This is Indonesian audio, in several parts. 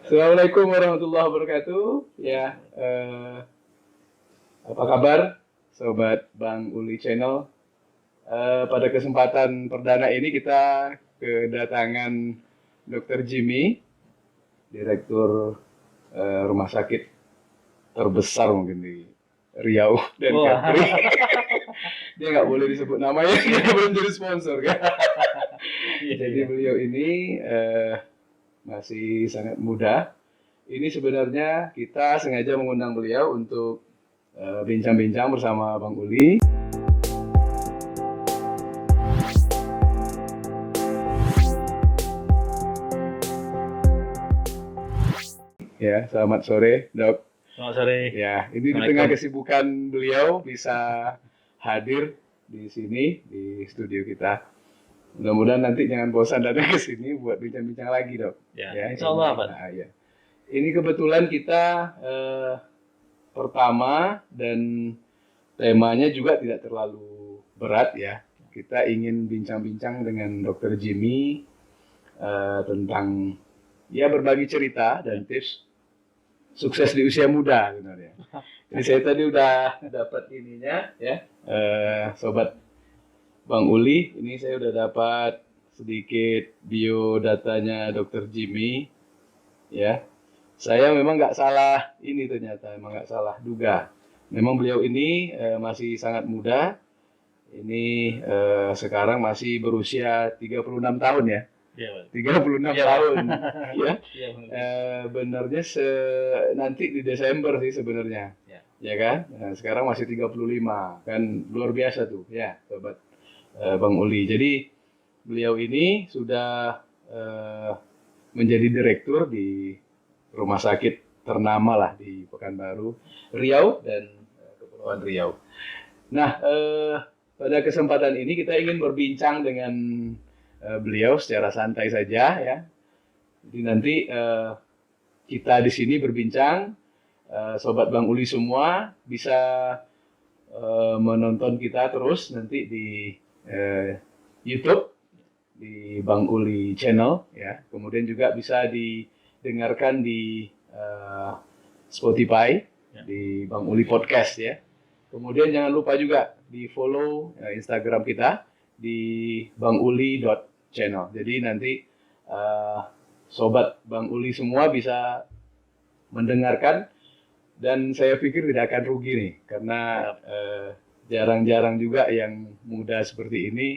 Assalamualaikum warahmatullahi wabarakatuh. Ya, apa kabar, sobat Bang Uli Channel? Pada kesempatan perdana ini kita kedatangan Dr. Jimmy, Direktur Rumah Sakit terbesar mungkin di Riau dan Kepri. Dia nggak boleh disebut namanya, dia belum jadi sponsor kan. Jadi beliau ini masih sangat muda. Ini sebenarnya kita sengaja mengundang beliau untuk bincang-bincang bersama Bang Uli. Ya, selamat sore, Dok. Selamat sore. Ya, ini di tengah kesibukan beliau bisa hadir di sini di studio kita. Mudah-mudahan nanti jangan bosan datang ke sini buat bincang-bincang lagi, Dok. Ya, insya Allah, Pak. Nah, ya. Ini kebetulan kita pertama dan temanya juga tidak terlalu berat ya. Kita ingin bincang-bincang dengan Dr. Jimmy tentang ya berbagi cerita dan tips sukses di usia muda sebenarnya. Jadi saya tadi udah dapat ininya ya, sobat Bang Uli, ini saya udah dapat sedikit biodatanya Dr. Jimmy ya. Saya memang nggak salah ini ternyata, memang nggak salah duga. Memang beliau ini masih sangat muda. Ini sekarang masih berusia 36 tahun ya. Iya, Pak. 36 Iya, tahun. Ya. Iya, Benarnya nanti di Desember sih sebenarnya. Ya. Ya kan? Nah, sekarang masih 35. Kan luar biasa tuh ya, sobat Bang Uli. Jadi beliau ini sudah menjadi direktur di rumah sakit ternama lah di Pekanbaru, Riau dan Kepulauan Riau. Nah, pada kesempatan ini kita ingin berbincang dengan beliau secara santai saja ya. Jadi nanti kita di sini berbincang, sobat Bang Uli semua bisa menonton kita terus nanti di YouTube di Bang Uli Channel ya. Kemudian juga bisa didengarkan di Spotify di Bang Uli Podcast ya. Kemudian jangan lupa juga di follow Instagram kita di banguli.channel. Jadi nanti sobat Bang Uli semua bisa mendengarkan dan saya pikir tidak akan rugi nih karena jarang-jarang juga yang muda seperti ini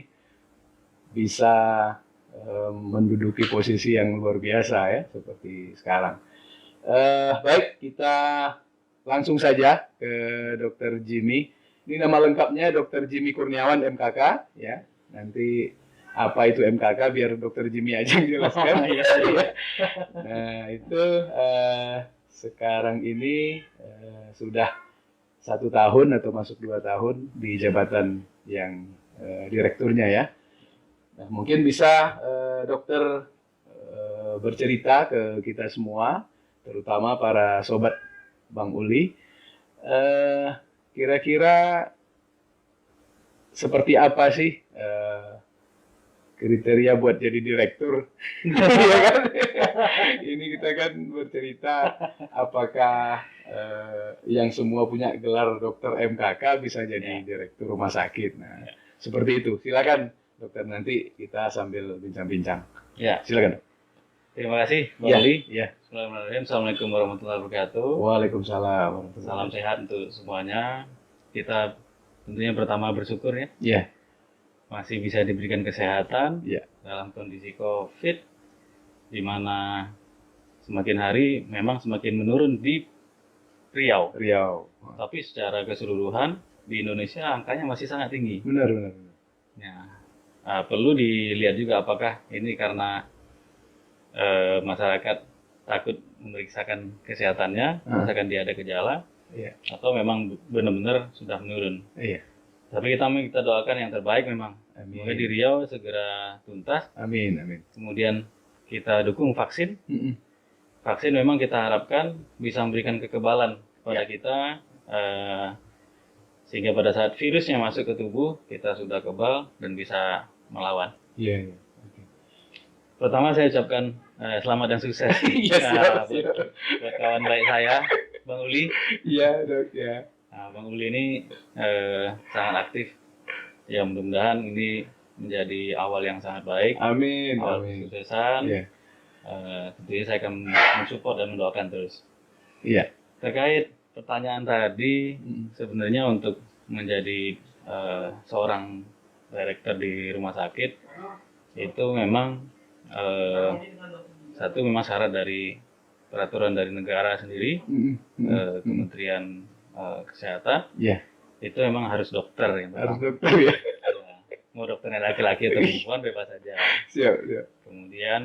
bisa menduduki posisi yang luar biasa ya seperti sekarang. Baik, kita langsung saja ke Dr. Jimmy. Ini nama lengkapnya Dr. Jimmy Kurniawan MKK ya. Nanti apa itu MKK biar Dr. Jimmy aja yang jelaskan. Nah itu sekarang ini sudah 1 tahun atau masuk 2 tahun di jabatan yang direkturnya ya. Nah, mungkin bisa dokter bercerita ke kita semua, terutama para sobat Bang Uli, kira-kira seperti apa sih kriteria buat jadi direktur? Ya kan? Ini kita kan bercerita apakah yang semua punya gelar dokter MKK bisa jadi direktur rumah sakit. Nah, seperti itu. Silakan dokter, nanti kita sambil bincang-bincang. Ya. Silakan. Terima kasih, Bang Uli. Ya. Assalamualaikum warahmatullahi wabarakatuh. Waalaikumsalam. Salam sehat untuk semuanya. Kita tentunya pertama bersyukur ya. Ya. Masih bisa diberikan kesehatan dalam kondisi COVID, di mana semakin hari memang semakin menurun di Riau. Tapi secara keseluruhan di Indonesia angkanya masih sangat tinggi. Benar. Ya, perlu dilihat juga apakah ini karena masyarakat takut memeriksakan kesehatannya, merasakan dia ada gejala, atau memang benar-benar sudah menurun. Tapi kita doakan yang terbaik memang. Semoga di Riau segera tuntas. Amin. Kemudian kita dukung vaksin. Vaksin memang kita harapkan bisa memberikan kekebalan pada kita, sehingga pada saat virusnya masuk ke tubuh kita sudah kebal dan bisa melawan. Pertama saya ucapkan selamat dan sukses. Iya, siap, siap. Buat kawan baik saya, Bang Uli. Iya, Dok, ya. Nah, Bang Uli ini sangat aktif. Ya, mudah-mudahan ini menjadi awal yang sangat baik. Amin, awal amin. kesuksesan. Iya. Tentunya saya akan mensupport dan mendoakan terus. Iya. Terkait pertanyaan tadi, sebenarnya untuk menjadi seorang direktur di rumah sakit itu memang satu memang syarat dari peraturan dari negara sendiri, Kementerian Kesehatan. Iya. Itu memang harus dokter yang Harus pertama. dokter ya. Mau dokternya laki-laki atau perempuan bebas saja. Siap, siap. Kemudian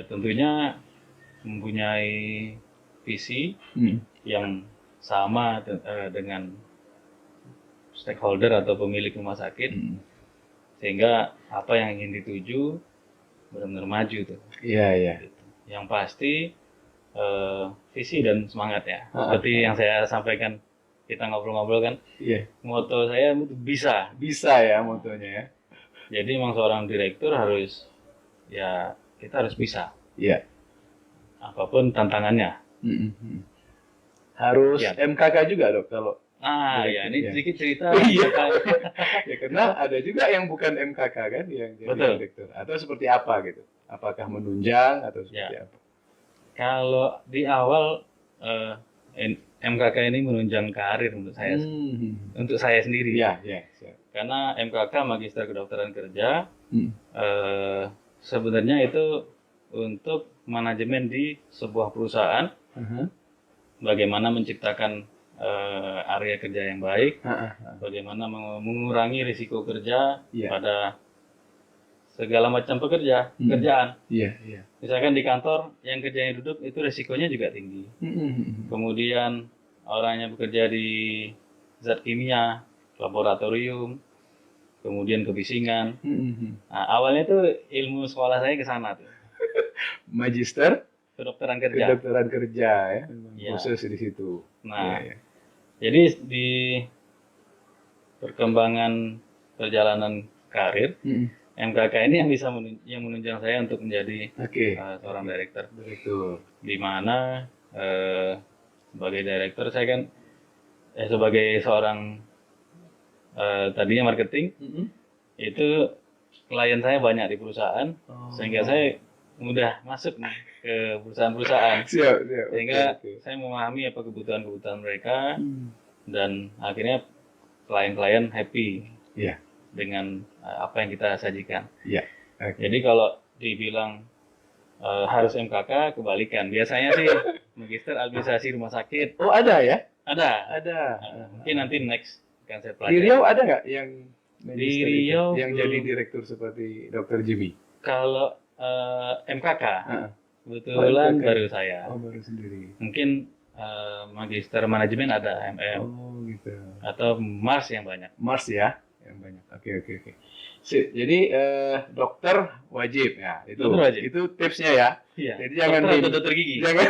tentunya mempunyai visi yang sama dengan stakeholder atau pemilik rumah sakit, sehingga apa yang ingin dituju benar-benar maju tuh. Iya, iya. Gitu. Yang pasti visi dan semangat ya. Seperti yang saya sampaikan kita ngobrol-ngobrol kan. Iya. Moto saya itu bisa. Bisa ya motonya ya. Jadi memang seorang direktur harus ya kita harus bisa. Iya. Apapun tantangannya. Harus Ya. MKK juga, Dok, kalau Ya ini Iya. sedikit cerita. Iya. ya, karena ada juga yang bukan MKK kan yang jadi Betul. direktur atau seperti apa gitu. Apakah menunjang atau seperti apa? Kalau di awal MKK ini menunjang karir untuk saya, untuk saya sendiri. Iya, iya. Siap. Karena MKK Magister Kedokteran Kerja sebenarnya itu untuk manajemen di sebuah perusahaan, bagaimana menciptakan area kerja yang baik, bagaimana mengurangi risiko kerja pada segala macam pekerjaan. Iya, iya. Misalkan di kantor yang kerjanya duduk itu risikonya juga tinggi. Kemudian orangnya bekerja di zat kimia, laboratorium, kemudian kebisingan. Nah, awalnya tuh ilmu sekolah saya ke sana tuh. Magister Kedokteran kerja. Kedokteran kerja ya. Iya. Khusus di situ. Nah, Iya, iya. jadi di perkembangan perjalanan karir, MKK ini yang bisa yang menunjang saya untuk menjadi seorang direktur. Direktur. Di mana sebagai direktur saya kan sebagai seorang tadinya marketing, itu klien saya banyak di perusahaan, sehingga saya mudah masuk nih ke perusahaan-perusahaan. Siap, siap. Sehingga Oke. saya memahami apa kebutuhan-kebutuhan mereka, dan akhirnya klien-klien happy Iya. dengan apa yang kita sajikan. Iya. Oke. Jadi kalau dibilang harus MKK, kebalikan. Biasanya sih magister administrasi rumah sakit. Oh, ada ya? Ada. Ada. Mungkin nanti next akan saya Di pelajari. Riau ada nggak yang Di magister itu? Riau yang belum. jadi direktur seperti Dr. Jimmy? Kalau MKK, Heeh. kebetulan MKK. baru saya. Oh, baru sendiri. Mungkin magister manajemen ada MM Oh, gitu. atau Mars yang banyak. Mars ya, yang banyak. Oke, oke, oke. Jadi dokter wajib ya, itu. Dokter wajib. Itu tipsnya ya. Iya. Jadi jangan Dokter atau mimpi, dokter gigi. jangan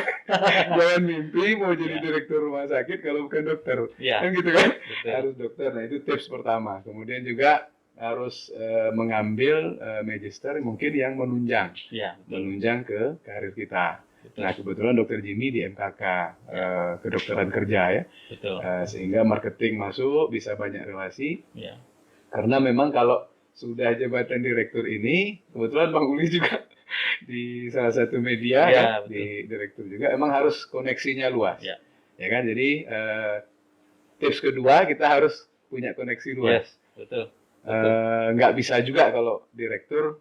jangan mimpi mau jadi Iya. direktur rumah sakit kalau bukan dokter. Iya. Kan gitu kan? Betul. Harus dokter. Nah, itu tips pertama. Kemudian juga harus mengambil magister mungkin yang menunjang. Iya, betul. Menunjang ke karir kita. Betul. Nah, kebetulan Dokter Jimmy di MKK kedokteran kerja ya. Betul. Sehingga marketing masuk, bisa banyak relasi. Iya. Karena memang kalau sudah jabatan direktur ini, kebetulan Bang Uli juga di salah satu media Ya, ya, betul. di direktur juga, emang harus koneksinya luas. Ya. Ya kan, jadi tips kedua kita harus punya koneksi luas. Yes, betul. Nggak bisa juga kalau direktur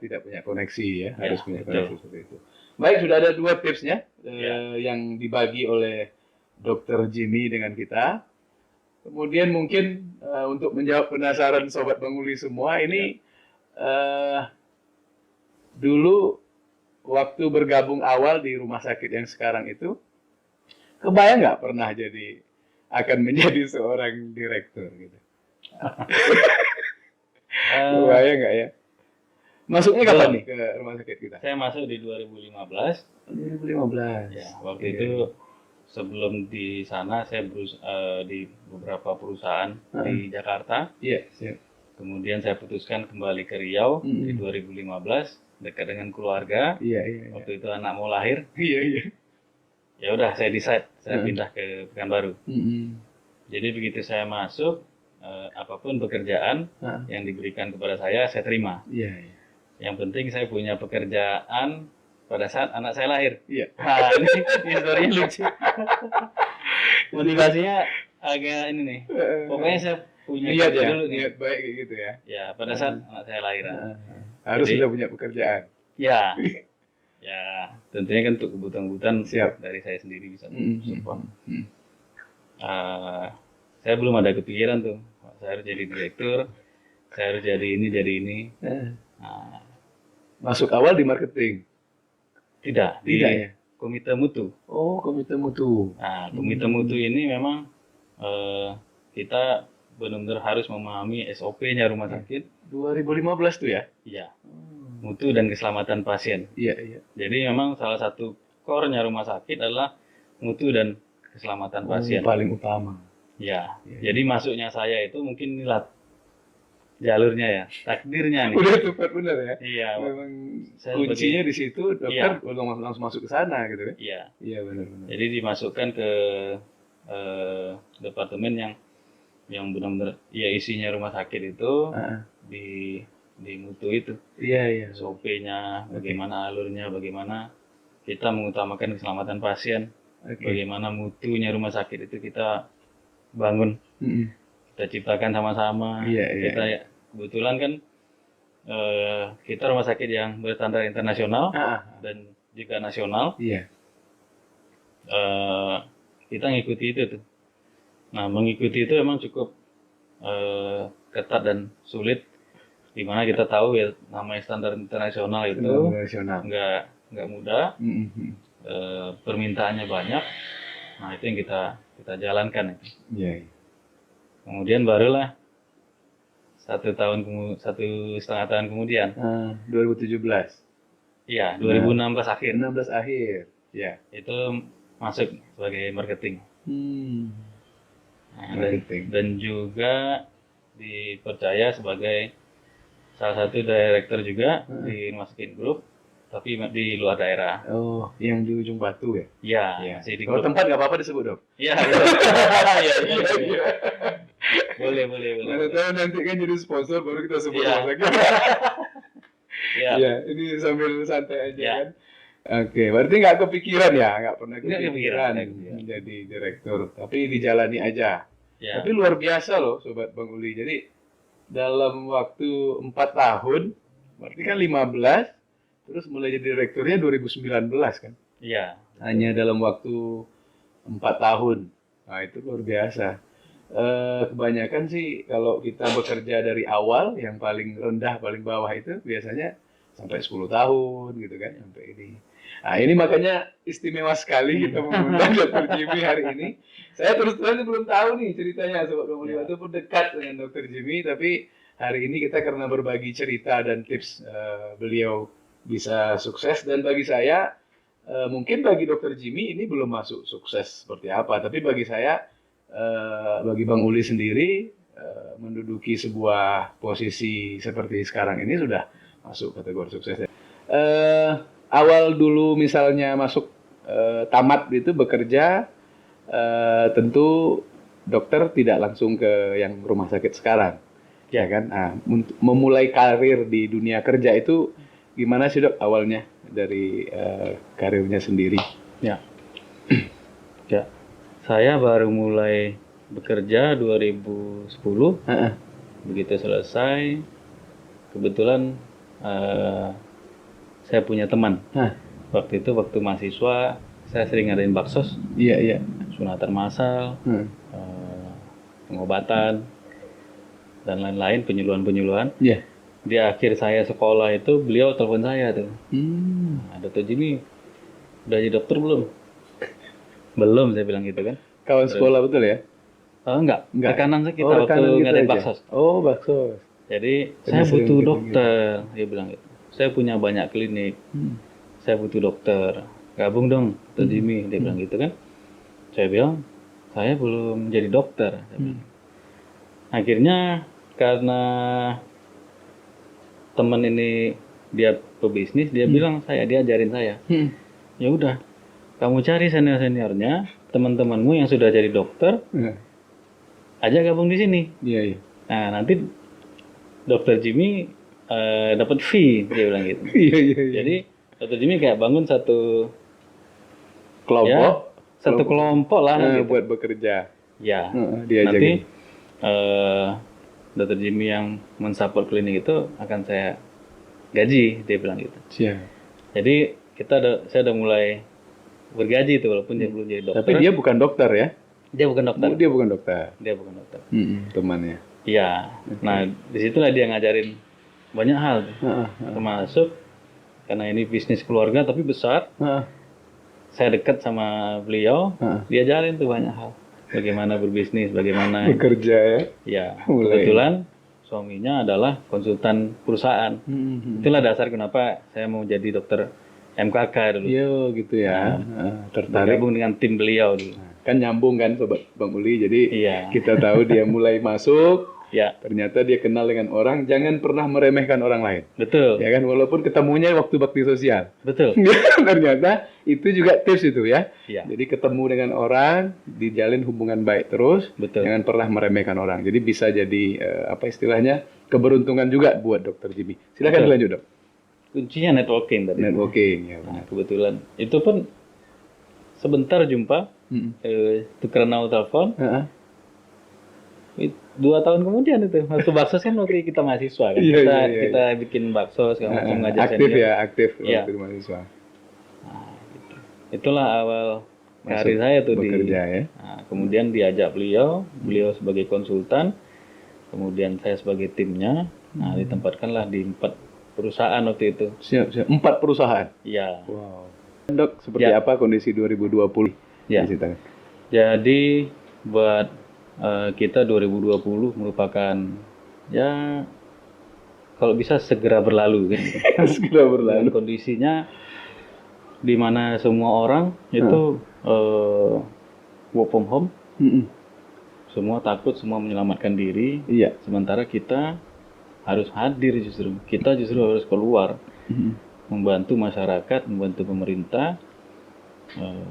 tidak punya koneksi ya, harus Ya, punya betul. koneksi seperti itu. Baik, sudah ada dua tipsnya Ya. yang dibagi oleh Dr. Jimmy dengan kita. Kemudian mungkin untuk menjawab penasaran Sobat Bang Uli semua, ini dulu waktu bergabung awal di rumah sakit yang sekarang itu, kebayang nggak pernah akan menjadi seorang direktur gitu? Kebayang nggak ya? Masuknya kapan Belum. nih ke rumah sakit kita? Saya masuk di 2015. 2015. Ya, waktu itu sebelum di sana saya di beberapa perusahaan di Jakarta. Iya, siap. Kemudian saya putuskan kembali ke Riau di 2015. dekat dengan keluarga. Iya, iya, iya. Waktu itu anak mau lahir, Iya, iya. ya udah saya decide saya pindah ke Pekanbaru. Jadi begitu saya masuk, apapun pekerjaan yang diberikan kepada saya terima. Iya, iya. Yang penting saya punya pekerjaan pada saat anak saya lahir. Iya. Nah, ini historinya lucu. Motivasinya agak ini nih. Pokoknya saya punya niat kerja ya, dulu nih. niat baik kayak gitu ya. Ya, pada saat anak saya lahir. Harus Jadi, sudah punya pekerjaan. Ya. Ya, tentunya kan untuk kebutuhan-kebutuhan Siap. dari saya sendiri bisa support. Saya belum ada kepikiran tuh, saya harus jadi direktur, saya harus jadi ini. Nah, masuk awal di marketing? Tidak ya? Komite mutu. Oh, komite mutu. Nah, komite mutu ini memang kita benar-benar harus memahami SOP-nya rumah sakit. 2015 tuh ya? Iya. Mutu dan keselamatan pasien. Iya, iya. Jadi memang salah satu core-nya rumah sakit adalah mutu dan keselamatan pasien. Paling utama. Ya. Jadi masuknya saya itu mungkin inilah jalurnya ya, takdirnya nih. Udah tepat benar ya? Iya. Memang kuncinya di situ, dokter langsung masuk ke sana gitu kan? Iya. Iya, benar-benar. Jadi dimasukkan ke departemen yang benar-benar ya isinya rumah sakit itu di mutu itu. Iya, iya. SOP-nya, bagaimana alurnya, bagaimana kita mengutamakan keselamatan pasien, bagaimana mutunya rumah sakit itu kita bangun, kita ciptakan sama-sama. Kita kebetulan kan kita rumah sakit yang berstandar internasional dan juga nasional. Kita ngikuti itu tuh. Nah, mengikuti itu memang cukup ketat dan sulit. Dimana kita tahu ya namanya standar internasional itu nggak mudah, permintaannya banyak. Nah, itu yang kita jalankan itu. Kemudian barulah 1,5 tahun kemudian. 2017. Iya, 2016 akhir. 16 akhir. Ya. Itu masuk sebagai marketing. Nah, dan juga dipercaya sebagai salah satu director juga di Rumah Sakit Group, tapi di luar daerah. Oh, yang di Ujung Batu ya? Iya. Kalau tempat nggak apa-apa disebut dok? Iya. Boleh. Mana tahu nanti kan jadi sponsor baru kita sebut rumah sakit. Iya, ini sambil santai aja kan. Oke, berarti nggak kepikiran ya, nggak pernah kepikiran menjadi direktur, tapi dijalani aja. Tapi luar biasa loh, sobat Bang Uli. Jadi dalam waktu 4 tahun, berarti kan 15, terus mulai jadi direkturnya 2019 kan? Iya. Hanya dalam waktu 4 tahun. Nah itu luar biasa. Kebanyakan sih kalau kita bekerja dari awal, yang paling rendah, paling bawah itu biasanya sampai 10 tahun gitu kan, sampai ini. Nah ini makanya istimewa sekali kita mengundang Dr. Jimmy hari ini. Saya terus terang belum tahu nih ceritanya Sobat Bang Uli itu pun dekat dengan Dr. Jimmy, tapi hari ini kita karena berbagi cerita dan tips beliau bisa sukses, dan bagi saya mungkin bagi Dr. Jimmy ini belum masuk sukses seperti apa, tapi bagi saya bagi Bang Uli sendiri menduduki sebuah posisi seperti sekarang ini sudah masuk kategori sukses. Awal dulu misalnya masuk tamat itu bekerja, tentu dokter tidak langsung ke yang rumah sakit sekarang, ya kan? Nah, memulai karir di dunia kerja itu gimana sih dok awalnya dari karirnya sendiri? Ya, saya baru mulai bekerja 2010. Begitu selesai, kebetulan saya punya teman. Waktu itu waktu mahasiswa saya sering ngadain baksos. Iya. Sunatan massal, pengobatan dan lain-lain, penyuluhan. Iya. Di akhir saya sekolah itu beliau telepon saya tuh. Dr. Jimmy udah jadi dokter belum? Belum, saya bilang gitu kan. Kawan sekolah betul ya? Enggak. Rekanan kita waktu ngadain baksos. Oh, baksos. Jadi saya butuh dokter, dia bilang gitu. Saya punya banyak klinik, saya butuh dokter. Gabung dong, Dr. Jimmy, dia bilang gitu kan. Saya bilang, saya belum jadi dokter. Akhirnya karena teman ini dia pebisnis, dia bilang dia ajarin saya. Ya udah, kamu cari senior-seniornya, teman-temanmu yang sudah jadi dokter, aja gabung di sini. Iya. Nah, nanti Dokter Jimmy dapat fee, dia bilang gitu. Iya. Jadi Dokter Jimmy kayak bangun satu kelompok lah gitu. Buat bekerja. Ya. Dia nanti Dokter Jimmy yang mensupport klinik itu akan saya gaji, dia bilang gitu. Siap. Jadi saya udah mulai bergaji itu walaupun dia belum jadi dokter. Tapi dia bukan dokter ya? Dia bukan dokter. Dia bukan dokter. Temannya. Iya. Nah, disitulah dia ngajarin banyak hal, termasuk karena ini bisnis keluarga tapi besar. Saya dekat sama beliau, dia ajarin tuh banyak hal. Bagaimana berbisnis, bagaimana bekerja ya. Ya, kebetulan suaminya adalah konsultan perusahaan. Itulah dasar kenapa saya mau jadi dokter MKK dulu. Iya, gitu ya. Tertarik bergabung dengan tim beliau dulu. Kan nyambung kan Sobat Bang Uli, jadi kita tahu dia mulai masuk, ternyata dia kenal dengan orang, jangan pernah meremehkan orang lain. Betul. Ya kan, walaupun ketemunya waktu bakti sosial. Betul. Ternyata itu juga tips itu ya. Iya. Jadi ketemu dengan orang, dijalin hubungan baik terus, jangan pernah meremehkan orang. Jadi bisa jadi apa istilahnya, keberuntungan juga buat Dokter Jimmy. Silakan dilanjut, Dok. Kuncinya networking tadi. Networking, ya benar. Nah, kebetulan itu pun sebentar jumpa, tukeran nomor telepon. 2 tahun kemudian itu, waktu baksos kan waktu kita mahasiswa kan, kita bikin bakso segala macam, ngajar aktif senior. Aktif waktu mahasiswa. Nah, gitu. Itulah awal karir saya tuh bekerja, ya. Nah, kemudian diajak beliau sebagai konsultan, kemudian saya sebagai timnya. Nah, ditempatkanlah di 4 perusahaan waktu itu. Siap. 4 perusahaan? Iya. Wow. Dok, seperti apa kondisi 2020? Ya. Jadi buat kita 2020 merupakan ya kalau bisa segera berlalu kan. Segera berlalu. Dan kondisinya di mana semua orang itu work from home. Semua takut, semua menyelamatkan diri. Iya. Sementara kita harus hadir justru. Kita justru harus keluar. Membantu masyarakat, membantu pemerintah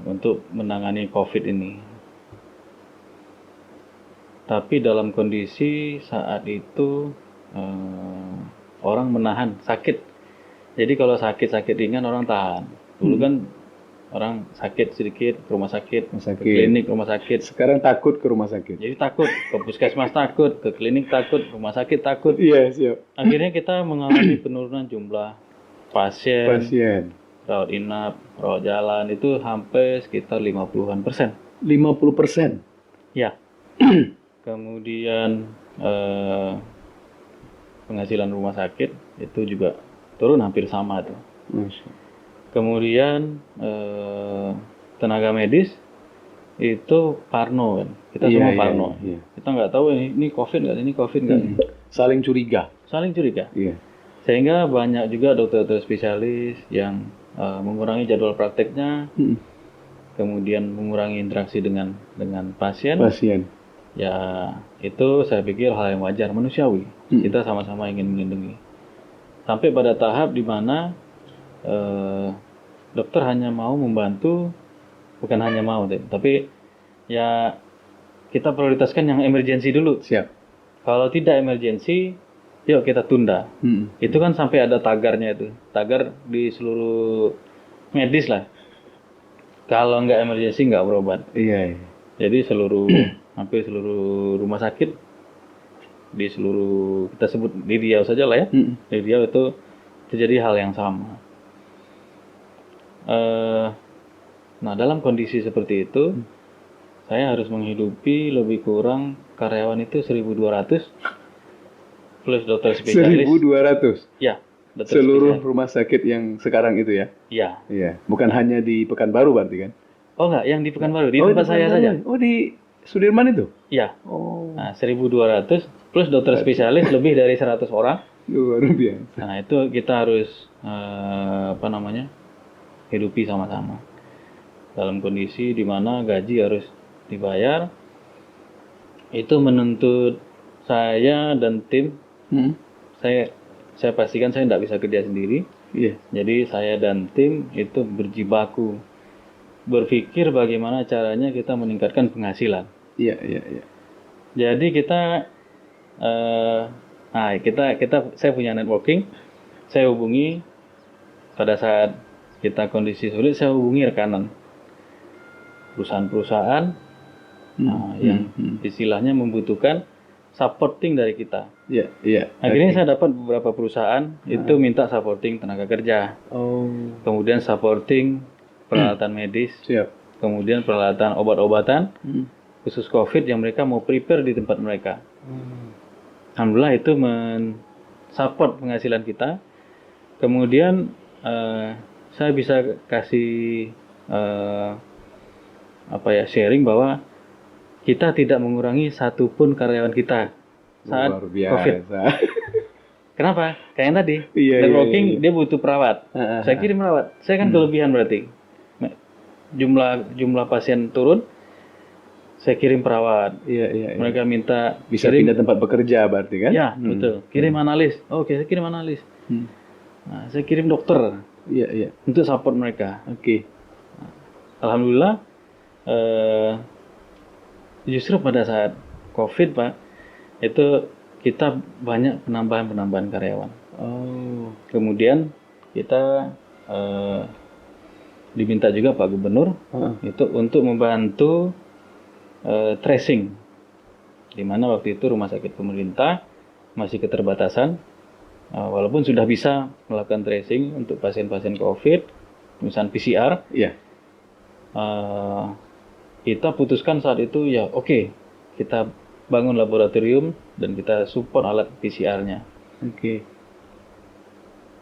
untuk menangani COVID ini. Tapi dalam kondisi saat itu orang menahan sakit. Jadi kalau sakit ringan orang tahan. Dulu kan orang sakit sedikit ke rumah sakit, ke klinik rumah sakit. Sekarang takut ke rumah sakit. Jadi takut, ke puskesmas takut, ke klinik takut, rumah sakit takut. Iya, siap. Akhirnya kita mengalami penurunan jumlah pasien, rawat inap, rawat jalan itu hampir sekitar 50%. 50%? Ya. Kemudian penghasilan rumah sakit itu juga turun hampir sama tuh. Kemudian tenaga medis itu parno kan. Kita semua parno. Kita nggak tahu ini COVID nggak, ini COVID nggak. Saling curiga. Iya. Sehingga banyak juga dokter-dokter spesialis yang mengurangi jadwal prakteknya, kemudian mengurangi interaksi dengan pasien. Ya itu saya pikir hal yang wajar, manusiawi. Kita sama-sama ingin melindungi. Sampai pada tahap di mana dokter hanya mau membantu, bukan hanya mau, tapi ya kita prioritaskan yang emergensi dulu. Siap. Kalau tidak emergensi, yuk kita tunda. Itu kan sampai ada tagarnya itu, tagar di seluruh medis lah. Kalau nggak emergensi nggak berobat. Iya. Jadi hampir seluruh rumah sakit di seluruh, kita sebut di Riau saja lah ya. Di Riau itu terjadi hal yang sama. Nah dalam kondisi seperti itu, saya harus menghidupi lebih kurang karyawan itu 1.200 plus dokter spesialis. 1.200? Ya. Seluruh rumah sakit yang sekarang itu ya? Iya. Bukan hanya di Pekanbaru berarti kan? Oh enggak, yang di Pekanbaru, di tempat saya saja. Oh di Sudirman itu? Iya. Nah 1.200 plus dokter spesialis lebih dari 100 orang. Luar biasa. Nah itu kita harus hidupi sama-sama dalam kondisi di mana gaji harus dibayar. Itu menuntut saya dan tim. Saya pastikan saya tidak bisa kerja sendiri. Iya. Jadi saya dan tim itu berjibaku berpikir bagaimana caranya kita meningkatkan penghasilan. Iya, iya, iya. Jadi saya punya networking. Saya hubungi pada saat kita kondisi sulit, saya hubungi rekanan perusahaan-perusahaan yang istilahnya membutuhkan supporting dari kita. Iya, iya. Akhirnya saya dapat beberapa perusahaan itu minta supporting tenaga kerja. Kemudian supporting peralatan medis. Siap. Kemudian peralatan obat-obatan khusus COVID yang mereka mau prepare di tempat mereka. Alhamdulillah itu mensupport penghasilan kita. Kemudian saya bisa kasih sharing bahwa kita tidak mengurangi satupun karyawan kita saat Luar biasa. COVID. Kenapa? Kayak yang tadi, Iya, networking iya, iya. dia butuh perawat. Saya kirim perawat. Saya kan kelebihan berarti. Jumlah pasien turun, saya kirim perawat. Iya, iya, iya. Mereka minta Bisa pindah tempat bekerja berarti kan? Ya, betul. Kirim analis. Oke, saya kirim analis. Nah, saya kirim dokter. Iya, iya. Untuk support mereka. Oke. Alhamdulillah, justru pada saat COVID, Pak, itu kita banyak penambahan karyawan. Kemudian kita diminta juga Pak Gubernur itu untuk membantu tracing, di mana waktu itu rumah sakit pemerintah masih keterbatasan, walaupun sudah bisa melakukan tracing untuk pasien-pasien COVID, misalnya PCR. Iya. Kita putuskan saat itu ya oke, kita bangun laboratorium dan kita support alat PCR-nya. Oke.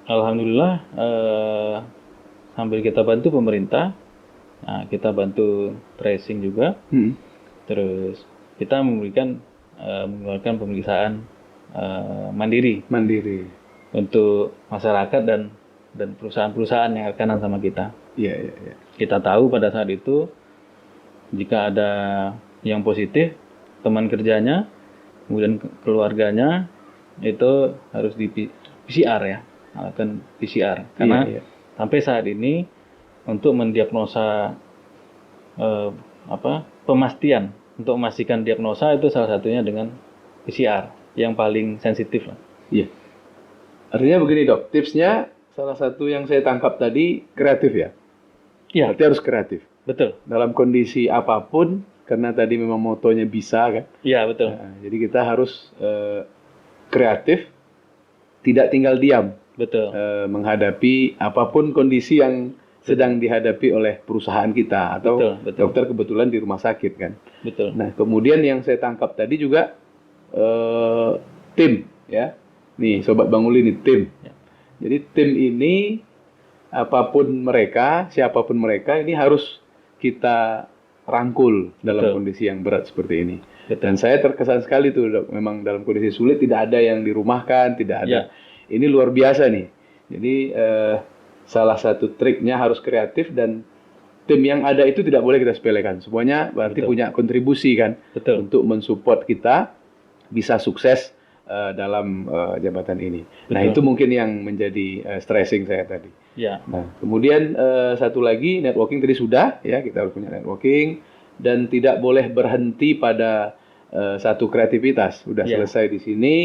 Alhamdulillah sambil kita bantu pemerintah, kita bantu tracing juga. Terus kita mengeluarkan pemeriksaan mandiri untuk masyarakat dan perusahaan-perusahaan yang rekanan sama kita. Iya, iya, iya. Kita tahu pada saat itu jika ada yang positif, teman kerjanya, kemudian keluarganya itu harus di PCR ya, akan PCR. Karena sampai saat ini untuk mendiagnosa pemastian, untuk memastikan diagnosa itu salah satunya dengan PCR yang paling sensitif lah. Iya. Artinya begini dok, tipsnya salah satu yang saya tangkap tadi kreatif ya. Iya. Berarti harus kreatif. Betul. Dalam kondisi apapun, karena tadi memang motonya bisa kan. Iya betul. Nah, jadi kita harus kreatif, tidak tinggal diam. Betul. Menghadapi apapun kondisi yang sedang dihadapi oleh perusahaan kita atau dokter kebetulan di rumah sakit kan. Betul. Nah kemudian yang saya tangkap tadi juga tim ya. Nih Sobat Bang Uli nih tim. Ya. Jadi tim ini apapun mereka, siapapun mereka ini harus kita rangkul dalam kondisi yang berat seperti ini. Betul. Dan saya terkesan sekali tuh dok, memang dalam kondisi sulit tidak ada yang dirumahkan, tidak ada. Ini luar biasa nih. Jadi salah satu triknya harus kreatif dan tim yang ada itu tidak boleh kita sepelekan. Semuanya berarti punya kontribusi kan untuk mensupport kita bisa sukses dalam jabatan ini. Nah itu mungkin yang menjadi stressing saya tadi. Ya. Nah kemudian satu lagi networking tadi sudah ya, kita harus punya networking dan tidak boleh berhenti pada satu kreativitas. Sudah selesai di sini,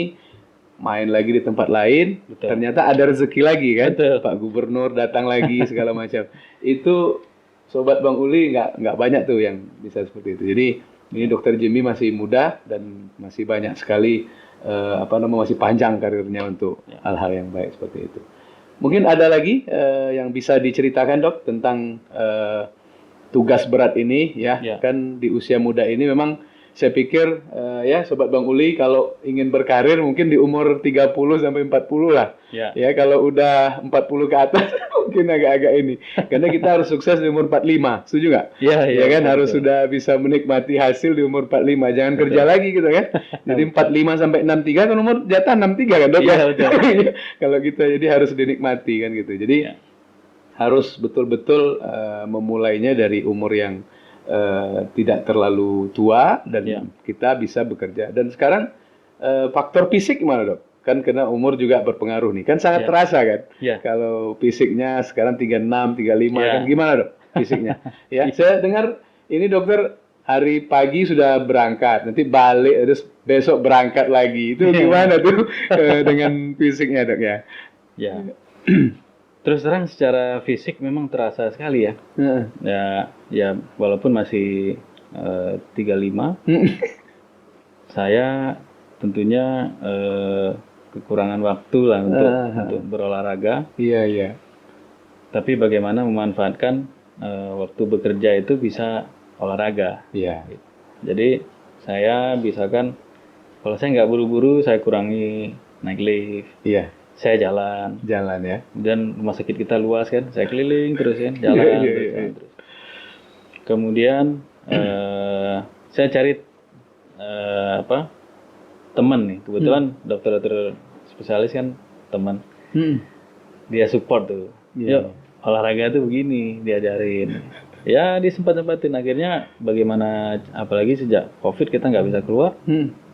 main lagi di tempat lain, ternyata ada rezeki lagi kan. Pak Gubernur datang lagi segala macam. Itu Sobat Bang Uli nggak banyak tuh yang bisa seperti itu. Jadi ini Dokter Jimmy masih muda dan masih banyak sekali masih panjang karirnya untuk hal-hal yang baik seperti itu. Mungkin ada lagi yang bisa diceritakan dok tentang tugas berat ini ya. Kan di usia muda ini memang saya pikir ya Sobat Bang Uli kalau ingin berkarir mungkin di umur 30 sampai 40 lah. Ya kalau udah 40 ke atas mungkin agak-agak ini. Karena kita harus sukses di umur 45. Setuju nggak? Ya kan harus sudah bisa menikmati hasil di umur 45. Jangan kerja lagi gitu kan. Jadi 45 sampai 63 kan umur jatah 63 kan dok? Iya betul. Kalau kita jadi harus dinikmati kan gitu. Jadi harus betul-betul memulainya dari umur yang tidak terlalu tua dan kita bisa bekerja. Dan sekarang faktor fisik gimana dok? kan karena umur juga berpengaruh nih. Kan sangat terasa kan. Ya. Kalau fisiknya sekarang 36, 35 Ya. kan gimana dok fisiknya? Ya, saya dengar ini dokter hari pagi sudah berangkat, nanti balik terus besok berangkat lagi. Itu gimana tuh dengan fisiknya dok ya? Ya. Terus terang secara fisik memang terasa sekali ya. Ya walaupun masih 35, saya tentunya kekurangan waktu lah untuk berolahraga. Iya. Tapi bagaimana memanfaatkan waktu bekerja itu bisa olahraga. Iya. Jadi saya misalkan kalau saya nggak buru-buru, saya kurangi naik lift. Iya. Saya jalan ya. Dan rumah sakit kita luas kan, saya keliling terus kan, jalan terus. Kemudian saya cari teman nih, kebetulan dokter-dokter spesialis kan teman, dia support tuh, yuk olahraga tuh begini, diajarin, ya disempat-sempatin. Akhirnya bagaimana, apalagi sejak COVID kita nggak bisa keluar,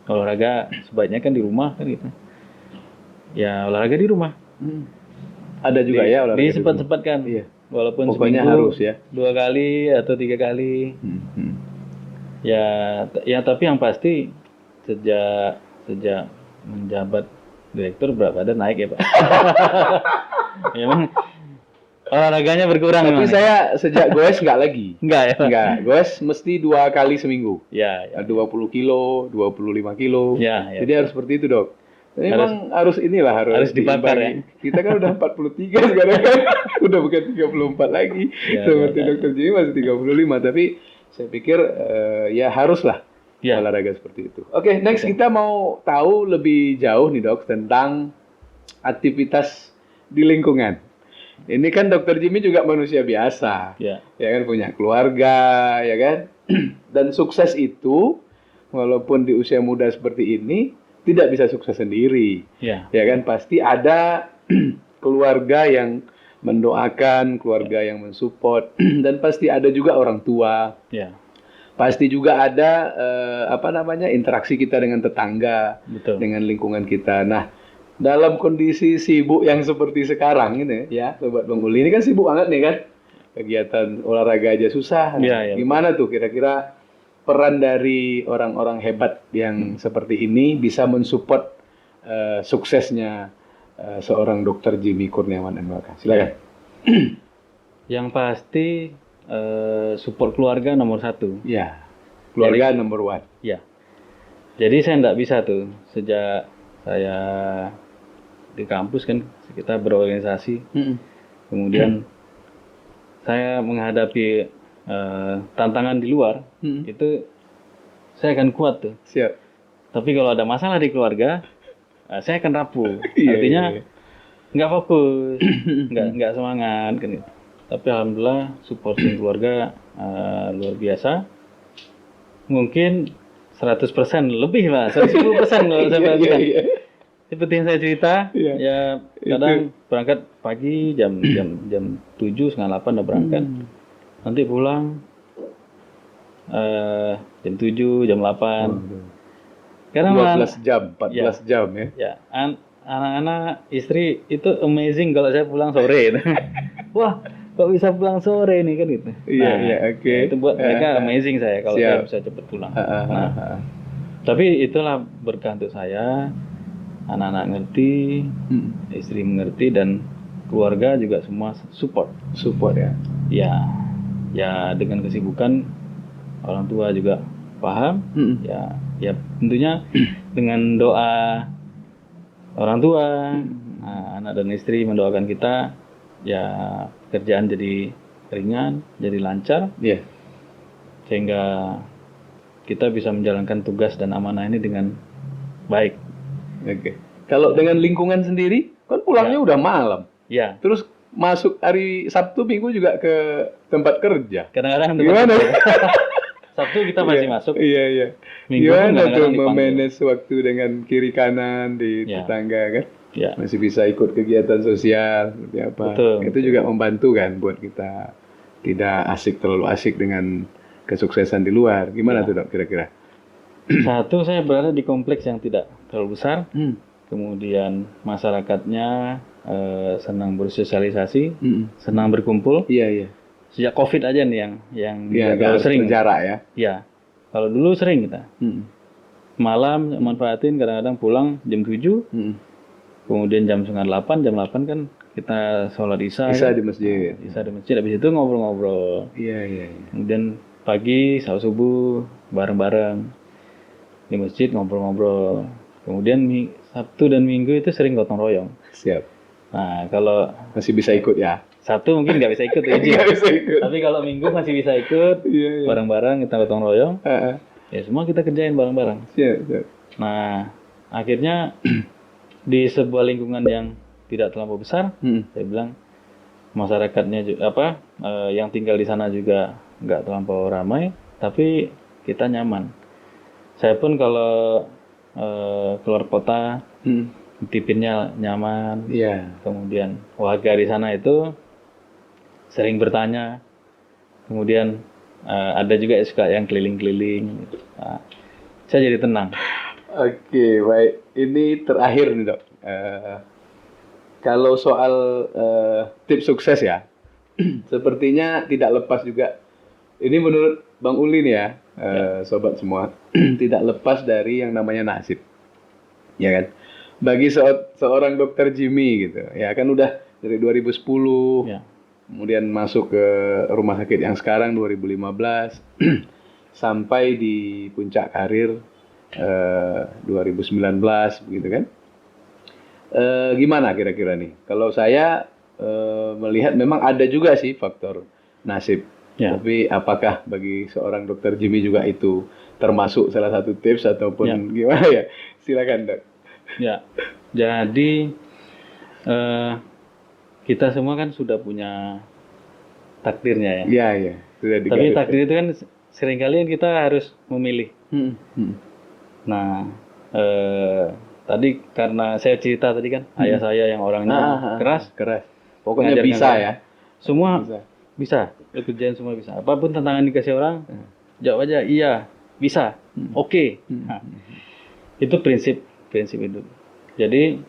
olahraga sebaiknya kan di rumah kan gitu. Ya olahraga di rumah. Ada juga ya olahraga. Disempat-sempatkan. Iya. Walaupun pokoknya seminggu harus ya. 2 kali atau 3 kali. Ya tapi yang pasti sejak menjabat direktur berat badan naik ya Pak. Memang olahraganya berkurang. Tapi saya sejak goes nggak lagi. Nggak ya Pak? Nggak. Goes mesti 2 kali seminggu. Ya. 20 kilo, 25 kilo. Ya. Jadi harus seperti itu dok. Memang harus dibakar ya. Kita kan udah 43 sekarang kan. Udah bukan 34 lagi. Seperti dokter Jimmy masih 35. Tapi saya pikir ya haruslah olahraga seperti itu. Oke, next kita mau tahu lebih jauh nih dok tentang aktivitas di lingkungan. Ini kan dokter Jimmy juga manusia biasa. Ya kan, punya keluarga, ya kan. Dan sukses itu walaupun di usia muda seperti ini tidak bisa sukses sendiri. Ya kan, pasti ada keluarga yang mendoakan, keluarga yang mensupport, dan pasti ada juga orang tua. Pasti juga ada interaksi kita dengan tetangga, dengan lingkungan kita. Nah, dalam kondisi sibuk yang seperti sekarang ini ya, Sobat Bang Uli, ini kan sibuk banget nih kan. Kegiatan olahraga aja susah. Gimana tuh kira-kira peran dari orang-orang hebat yang seperti ini bisa mensupport suksesnya seorang dokter Jimmy Kurniawan MLK? Silakan. Yang pasti support keluarga nomor 1. Ya, keluarga nomor 1. Ya. Jadi saya nggak bisa tuh sejak saya di kampus kan kita berorganisasi, kemudian saya menghadapi tantangan di luar, itu saya akan kuat tuh. Siap. Tapi kalau ada masalah di keluarga, saya akan rapuh. Artinya nggak fokus, nggak semangat kan. Tapi alhamdulillah supporting keluarga luar biasa. Mungkin 100% lebih lah, 110% kalau saya perhatikan. Seperti yang saya cerita, ya kadang berangkat pagi jam 7, setengah 8 udah berangkat. Nanti pulang jam 7, jam 8. Karena 12 jam, 14 jam ya. Ya, anak-anak istri itu amazing kalau saya pulang sore. Wah, kok bisa pulang sore nih kan gitu. Oke. Itu buat mereka amazing saya kalau saya bisa cepat pulang. Tapi itulah berkah untuk saya. Anak-anak ngerti, istri mengerti, dan keluarga juga semua support ya. Ya dengan kesibukan orang tua juga paham. Ya tentunya dengan doa orang tua, anak dan istri mendoakan kita, ya kerjaan jadi ringan, jadi lancar, sehingga kita bisa menjalankan tugas dan amanah ini dengan baik. Oke. Kalau dengan lingkungan sendiri, kan pulangnya udah malam. Terus masuk hari Sabtu Minggu juga ke tempat kerja. Kadang-kadang gimana? Sabtu kita masih masuk. Minggu gimana tuh memanage waktu dengan kiri kanan di tetangga kan? Masih bisa ikut kegiatan sosial seperti apa? Itu juga membantu kan buat kita tidak terlalu asik dengan kesuksesan di luar. Gimana tuh dok kira-kira? Satu, saya berada di kompleks yang tidak terlalu besar. kemudian masyarakatnya senang bersosialisasi, senang berkumpul. Iya. Sejak COVID aja nih yang Agak sering jarak ya. Ya, kalau dulu sering kita malam manfaatin, kadang-kadang pulang jam 7, kemudian jam 9, jam 8 kan kita sholat isya di masjid. Isya di masjid, habis itu ngobrol-ngobrol. Iya. Kemudian pagi salat subuh bareng-bareng di masjid ngobrol-ngobrol. Kemudian Sabtu dan Minggu itu sering gotong royong. Siap. Nah, kalau masih bisa ikut ya. Sabtu mungkin nggak bisa ikut ya. Nggak bisa ikut. Tapi kalau Minggu masih bisa ikut. Iya. Bareng-bareng kita gotong royong. Ya semua kita kerjain bareng-bareng. Siap. Nah, akhirnya di sebuah lingkungan yang tidak terlalu besar, saya bilang masyarakatnya juga yang tinggal di sana juga nggak terlampau ramai, tapi kita nyaman. Saya pun kalau keluar kota, tipinnya nyaman. Iya. Kemudian warga di sana itu sering bertanya. Kemudian ada juga suka yang keliling-keliling. Nah, saya jadi tenang. Oke, baik. Ini terakhir nih Dok. Kalau soal tips sukses ya, sepertinya tidak lepas juga. Ini menurut Bang Uli nih ya, sobat semua, tidak lepas dari yang namanya nasib, ya kan? Bagi seorang dokter Jimmy gitu, ya kan udah dari 2010, kemudian masuk ke rumah sakit yang sekarang 2015, sampai di puncak karir 2019, begitu kan? Gimana kira-kira nih? Kalau saya melihat memang ada juga sih faktor nasib. Tapi apakah bagi seorang dokter Jimmy juga itu termasuk salah satu tips ataupun gimana ya? Silakan Dok. Ya, jadi kita semua kan sudah punya takdirnya ya. Iya. Tapi takdir itu kan seringkali kita harus memilih. Nah, tadi karena saya cerita tadi kan, ayah saya yang orangnya keras. Pokoknya bisa ya. Semua bisa. Kerjaan semua bisa. Apapun tantangan dikasih orang, jawab aja iya, bisa, oke. Nah, itu prinsip itu. Jadi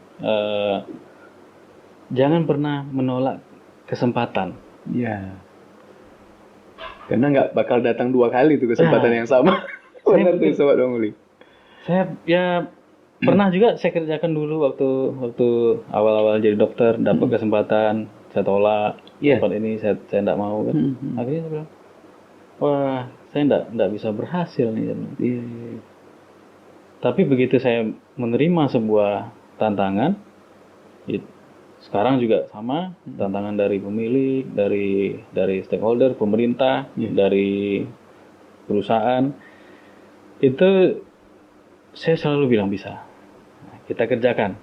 jangan pernah menolak kesempatan. Iya. Karena nggak bakal datang 2 kali tuh kesempatan yang sama. Benar tuh Sobat Bang Uli. Saya pernah juga saya kerjakan dulu waktu awal-awal jadi dokter, dapat kesempatan, saya tolak. Tempat ini saya enggak mau kan. Akhirnya saya bilang, wah, saya enggak bisa berhasil nih. Tapi begitu saya menerima sebuah tantangan, sekarang juga sama, tantangan dari pemilik, dari stakeholder, pemerintah, dari perusahaan, itu saya selalu bilang bisa. Kita kerjakan.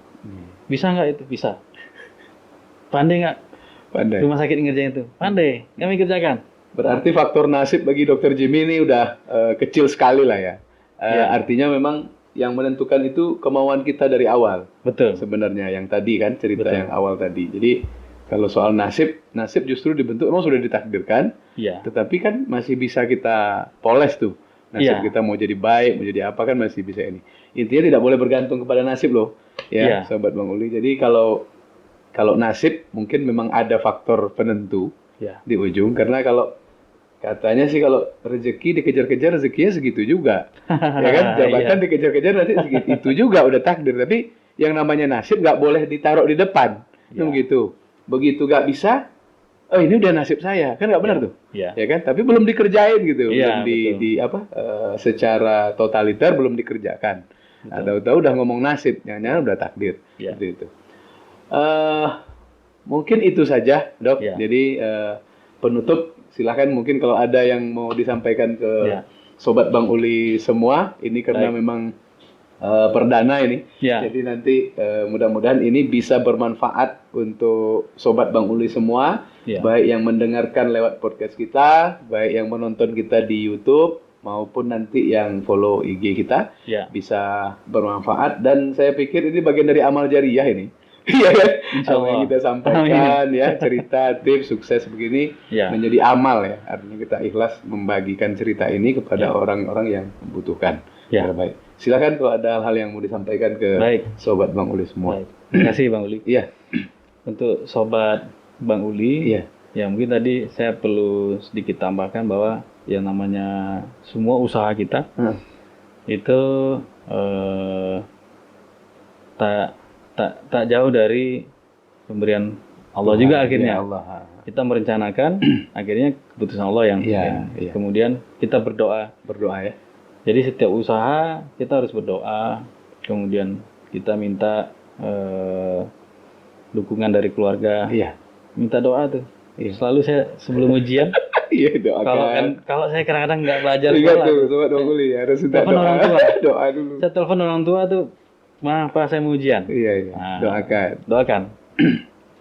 Bisa nggak itu? Bisa. Pandai nggak? Pandai. Rumah sakit ngerjain itu? Pandai. Kami kerjakan. Berarti faktor nasib bagi dokter Jimmy ini udah kecil sekali lah ya. Artinya memang yang menentukan itu kemauan kita dari awal. Betul. Sebenarnya yang tadi kan cerita yang awal tadi. Jadi kalau soal nasib justru dibentuk memang sudah ditakdirkan. Tetapi kan masih bisa kita poles tuh. Nasib kita mau jadi baik, mau jadi apa kan masih bisa ini. Intinya tidak boleh bergantung kepada nasib loh. Ya, Sobat Bang Uli. Jadi kalau nasib mungkin memang ada faktor penentu di ujung, karena kalau katanya sih kalau rezeki dikejar-kejar rezekinya segitu juga. Ya kan? Jabatan dikejar-kejar nanti segitu itu juga udah takdir, tapi yang namanya nasib nggak boleh ditaruh di depan. Begitu. Begitu nggak bisa, oh ini udah nasib saya. Kan nggak benar tuh. Ya kan? Tapi belum dikerjain gitu. Belum secara totaliter belum dikerjakan. Tahu-tahu udah ngomong nasib, nyanya udah takdir. Seperti itu. Mungkin itu saja, Dok. Jadi penutup, silahkan mungkin kalau ada yang mau disampaikan ke Sobat Bang Uli semua, ini karena memang perdana ini. Jadi nanti mudah-mudahan ini bisa bermanfaat untuk Sobat Bang Uli semua, baik yang mendengarkan lewat podcast kita, baik yang menonton kita di YouTube, maupun nanti yang follow IG kita, bisa bermanfaat. Dan saya pikir ini bagian dari amal jariah ini. Iya kan? Apa yang kita sampaikan ya, cerita, tips, sukses begini menjadi amal ya. Artinya kita ikhlas membagikan cerita ini kepada orang-orang yang membutuhkan. Ya. Baik. Silakan kalau ada hal yang mau disampaikan ke Baik. sobat Bang Uli semua. Baik. Terima kasih Bang Uli. Iya. Untuk sobat Bang Uli, Iya. ya mungkin tadi saya perlu sedikit tambahkan bahwa yang namanya semua usaha kita itu tak jauh dari pemberian Allah Tuhan, juga akhirnya. ya Allah. Kita merencanakan, akhirnya keputusan Allah yang Iya. kemudian kita berdoa. Berdoa ya. Jadi setiap usaha kita harus berdoa, kemudian kita minta dukungan dari keluarga. Iya. Minta doa tuh. Iya. Selalu saya sebelum ujian, Iya, doakan. kalau saya kadang-kadang nggak belajar Ingat sekolah, tuh, sobat Bang Uli harus minta telepon doa. orang tua. Doa dulu. Saya telepon orang tua tuh, "Ma, Pak, saya mau ujian." Iya. Nah, Doakan. Doakan.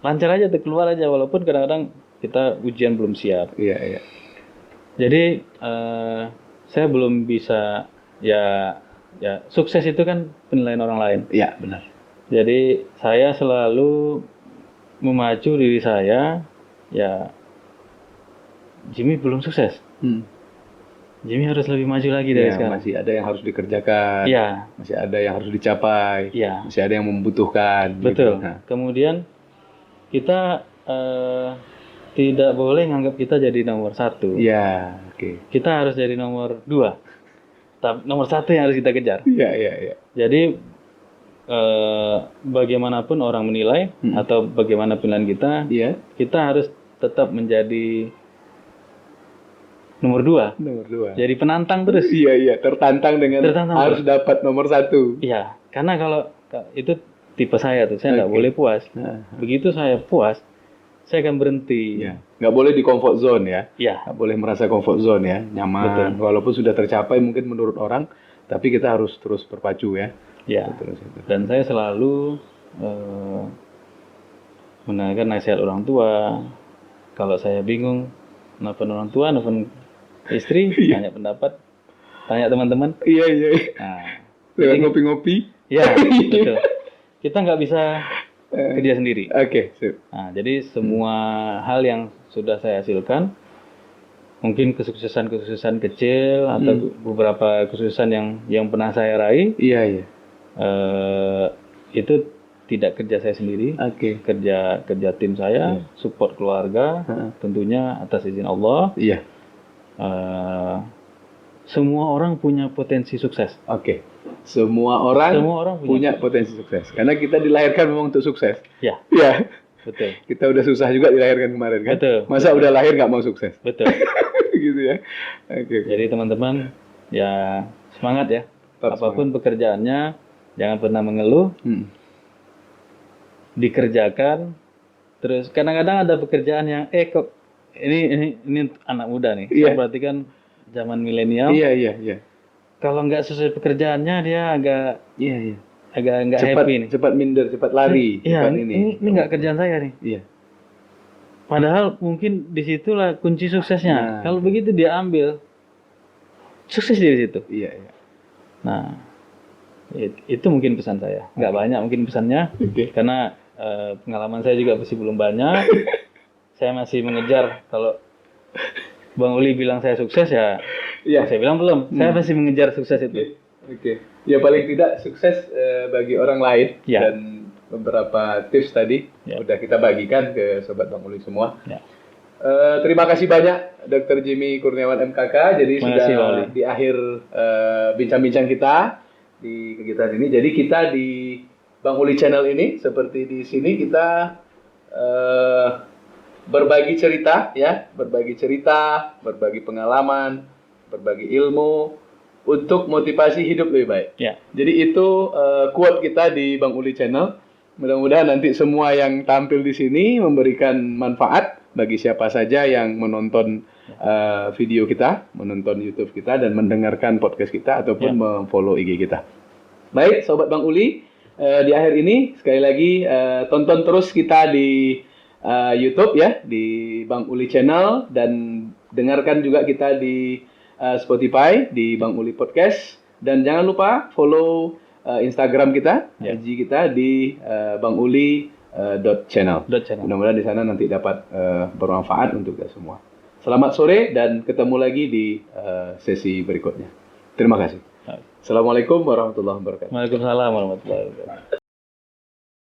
Lancar aja tuh, keluar aja, walaupun kadang-kadang kita ujian belum siap. Iya. Jadi saya belum bisa ya sukses itu kan penilaian orang lain. Iya, benar. Jadi saya selalu memacu diri saya, ya Jimmy belum sukses. Jimmy harus lebih maju lagi dari sekarang. Masih ada yang harus dikerjakan. Iya. Masih ada yang harus dicapai. Iya. Masih ada yang membutuhkan. Betul. Gitu. Nah. Kemudian kita tidak boleh nganggap kita jadi nomor 1. Iya, oke. Kita harus jadi nomor 2. Nomor 1 yang harus kita kejar. Iya. Jadi bagaimanapun orang menilai atau bagaimana pilihan kita, kita harus tetap menjadi nomor 2. Nomor 2. Jadi penantang terus. Iya. Tertantang dengan harus dapat nomor 1. Iya, karena kalau itu tipe saya tuh, saya nggak boleh puas. Begitu saya puas, saya akan berhenti. Iya. Nggak boleh di comfort zone ya. Iya. Nggak boleh merasa comfort zone ya, nyaman. Betul. Walaupun sudah tercapai mungkin menurut orang, tapi kita harus terus berpacu ya. Ya. Terus. Dan saya selalu mendengarkan nasihat orang tua. Kalau saya bingung, nelfon orang tua, nelfon istri, tanya pendapat, tanya teman-teman. Iya. Nah, Lewat ngopi-ngopi. ya, betul. Kita nggak bisa kerja sendiri. Oke, sip. Nah, jadi semua hal yang sudah saya hasilkan, mungkin kesuksesan kecil atau beberapa kesuksesan yang pernah saya raih, Iya. itu tidak kerja saya sendiri, kerja tim saya, support keluarga, tentunya atas izin Allah. Iya. Semua orang punya potensi sukses. Oke. Semua orang punya potensi sukses. Karena kita dilahirkan memang untuk sukses. Ya. Iya. Betul. Kita udah susah juga dilahirkan kemarin kan. Betul. Masa udah lahir nggak mau sukses? Betul. Gitu ya. Oke. Jadi teman-teman ya semangat ya. Apapun pekerjaannya, jangan pernah mengeluh. Dikerjakan. Terus kadang-kadang ada pekerjaan yang kok ini anak muda nih. Saya perhatikan zaman milenial. Iya. Kalau nggak sesuai pekerjaannya dia agak nggak happy nih. Cepat minder, cepat lari. Iya, ini nggak kerjaan saya nih. Iya. Padahal mungkin disitulah kunci suksesnya. Kalau begitu dia ambil, sukses dari situ. Iya. Nah, itu mungkin pesan saya. Nggak banyak mungkin pesannya, karena pengalaman saya juga masih belum banyak. Saya masih mengejar. Kalau Bang Uli bilang saya sukses ya, saya bilang belum. Saya masih mengejar sukses itu. Oke. Ya paling tidak sukses bagi orang lain dan beberapa tips tadi udah kita bagikan ke sobat Bang Uli semua. Terima kasih banyak Dr. Jimmy Kurniawan MKK. Jadi sudah di akhir bincang-bincang kita di kegiatan ini. Jadi kita di Bang Uli Channel ini seperti di sini kita berbagi cerita, berbagi pengalaman, berbagi ilmu untuk motivasi hidup lebih baik. Jadi itu quote kita di Bang Uli Channel. Mudah-mudahan nanti semua yang tampil di sini memberikan manfaat bagi siapa saja yang menonton video kita, menonton YouTube kita dan mendengarkan podcast kita ataupun memfollow IG kita. Baik, sobat Bang Uli, di akhir ini sekali lagi tonton terus kita di YouTube ya, di Bang Uli Channel, dan dengarkan juga kita di Spotify, di Bang Uli Podcast, dan jangan lupa follow Instagram kita, IG kita di banguli.channel. Mudah-mudahan di sana nanti dapat bermanfaat untuk kita semua. Selamat sore dan ketemu lagi di sesi berikutnya. Terima kasih. Assalamualaikum warahmatullahi wabarakatuh. Waalaikumsalam warahmatullahi wabarakatuh.